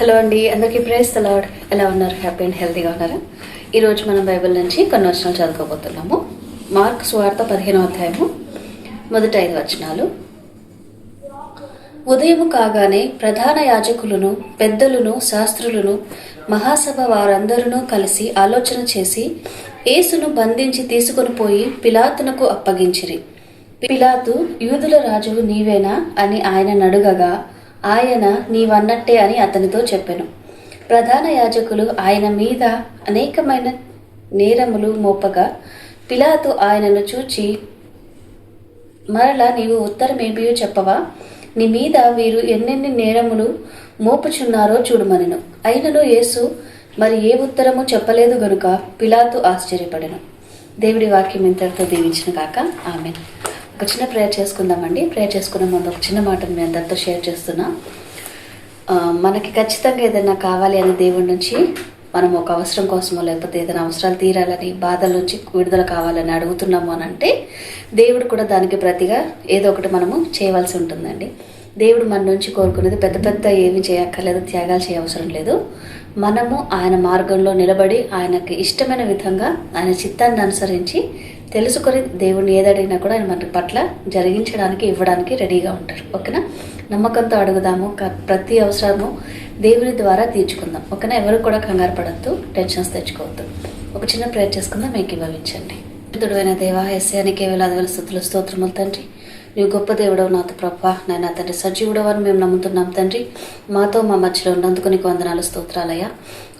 Hello అండి, అందరికీ praise the lord. ఎలా ఉన్నారు? హ్యాపీ అండ్ హెల్తీగా ఉన్నారా? ఈరోజు మనం బైబిల్ నుంచి కొన్ని వచనాలు చదువుకోబోతున్నాము. మార్కు సువార్త 15వ అధ్యాయము మొదటి 5 వచనాలు. ఉదయము కాగానే ప్రధాన యాజకులను, పెద్దలను, శాస్త్రులను, మహాసభ వారందరూ కలిసి ఆలోచన చేసి యేసును బంధించి తీసుకొని పోయి పిలాతునకు అప్పగించిరి. పిలాతు, యూదుల రాజువు నీవేనా అని ఆయనను అడుగగా, ఆయన నీవన్నట్టే అని అతనితో చెప్పెను. ప్రధాన యాజకులు ఆయన మీద అనేకమైన నేరములు మోపగా పిలాతు ఆయనను చూచి, మరలా నీవు ఉత్తరమేమియో చెప్పవా? నీ మీద వీరు ఎన్నెన్ని నేరములు మోపుచున్నారో చూడమనెను. అయినను యేసు మరి ఏ ఉత్తరము చెప్పలేదు గనుక పిలాతు ఆశ్చర్యపడెను. దేవుడి వాక్యం ఇంతటితో దీవించిన కాక ఆమెన్. ఒక చిన్న ప్రేయర్ చేసుకుందామండి. ప్రేయర్ చేసుకునే ముందు ఒక చిన్న మాటను మీ అందరితో షేర్ చేస్తున్నా. మనకి ఖచ్చితంగా ఏదైనా కావాలి అని దేవుడి నుంచి మనం ఒక అవసరం కోసమో లేకపోతే ఏదైనా అవసరాలు తీరాలని, బాధల నుంచి విడుదల కావాలని అడుగుతున్నాము అని అంటే దేవుడు కూడా దానికి ప్రతిగా ఏదో ఒకటి మనము చేయవలసి ఉంటుందండి. దేవుడు మన నుంచి కోరుకునేది పెద్ద పెద్ద ఏమి చేయక్కర్లేదు, త్యాగాలు చేయవసరం లేదు. మనము ఆయన మార్గంలో నిలబడి ఆయనకి ఇష్టమైన విధంగా ఆయన చిత్తాన్ని అనుసరించి తెలుసుకొని దేవుడిని ఏదడిగినా కూడా ఆయన మన పట్ల జరిగించడానికి, ఇవ్వడానికి రెడీగా ఉంటారు. ఓకేనా? నమ్మకంతో అడుగుదాము. ప్రతి అవసరము దేవుని ద్వారా తీర్చుకుందాం. ఓకేనా? ఎవరు కూడా కంగారు పడద్దు, టెన్షన్స్ తెచ్చుకోవద్దు. ఒక చిన్న ప్రేయర్ చేసుకుందాం. మీకు ఇవ్వవించండి. దుడువైన దేవా, ఎస్యానికి వేలాది స్థుతులు, స్తోత్రములు తండ్రి. నీవు గొప్ప దేవుడవు నాతో ప్రభా. నాయన తండ్రి, సజీవుడవు అని మేము నమ్ముతున్నాం తండ్రి. మాతో మా మధ్యలో ఉన్నందుకు నీకు వందనాలు, స్తోత్రాలయ్యా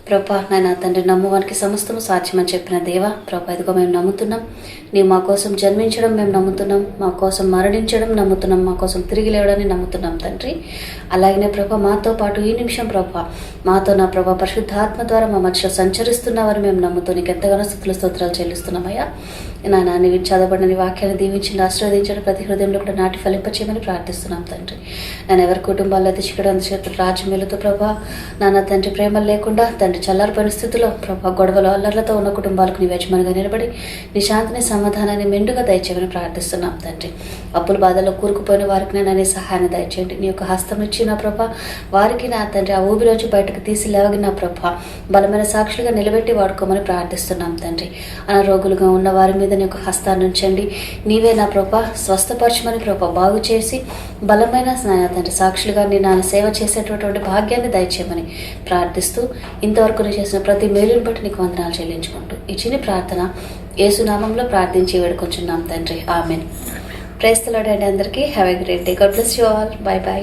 ప్రభా. నాయన తండ్రి, నమ్మువానికి సమస్తము సాధ్యమని చెప్పిన దేవా ప్రభా, ఇదిగో మేము నమ్ముతున్నాం. నీవు మా కోసం జన్మించడం మేము నమ్ముతున్నాం, మా కోసం మరణించడం నమ్ముతున్నాం, మా కోసం తిరిగి లేవడాన్ని నమ్ముతున్నాం తండ్రి. అలాగనే ప్రభా, మాతో పాటు ఈ నిమిషం ప్రభా, మాతో నా ప్రభా పరిశుద్ధాత్మ ద్వారా మా మధ్యలో సంచరిస్తున్నావని మేము నమ్ముతూ నీకు ఎంతగానో స్తుతులు, స్తోత్రాలు చెల్లిస్తున్నామయ్యా. నాయన నీవు చదవబడిన నీ వాక్యాన్ని దీవించి ఆశీర్వదించడం, ప్రతి హృదయంలో కూడా నాటి ఫలింపచేయమని ప్రార్థిస్తున్నాం తండ్రి. నేను ఎవరి కుటుంబాల్లో తెచ్చుకోవడం అందుచేత రాజ్యమేలుతో ప్రభా నాన్న తండ్రి, ప్రేమ లేకుండా తండ్రి చల్లారి పరిస్థితుల్లో ప్రభా, గొడవలు అల్లర్లతో ఉన్న కుటుంబాలకు నీ యజమానిగా నిలబడి నీ శాంతిని, సమాధానాన్ని మెండుగా దయచేయమని ప్రార్థిస్తున్నాం తండ్రి. అప్పుల బాధల్లో కూరుకుపోయిన వారికి నేను నీ సహాయాన్ని దయచేయండి. నీ యొక్క హస్తం ఇచ్చి నా ప్రభా వారికి నా తండ్రి ఆ ఊబిలోంచి బయటకు తీసి లేవగిన ప్రభా బలమైన సాక్షులుగా నిలబెట్టి వాడుకోమని ప్రార్థిస్తున్నాం తండ్రి. అనారోగులుగా ఉన్న వారి మీద నీ యొక్క హస్తాన్ని ఉంచండి. నీవే నా ప్రభా స్వస్థపరచమని ప్రభా బాగు చేసి బలమైన తండ్రి సాక్షులుగా నీ నా సేవ చేసేటటువంటి భాగ్యాన్ని దయచేయమని ప్రార్థిస్తూ ఇంతవరకు నేను చేసిన ప్రతి మేలుని బట్టి నీకు వందనాలు చెల్లించుకుంటూ ఈ చిన్న ప్రార్థన యేసునామంలో ప్రార్థించి వేడుకొంచున్నాం తండ్రి. ఆమెన్. ప్రైజ్ ది లార్డ్ అండి. అందరికీ have a great day. God bless you all. By by.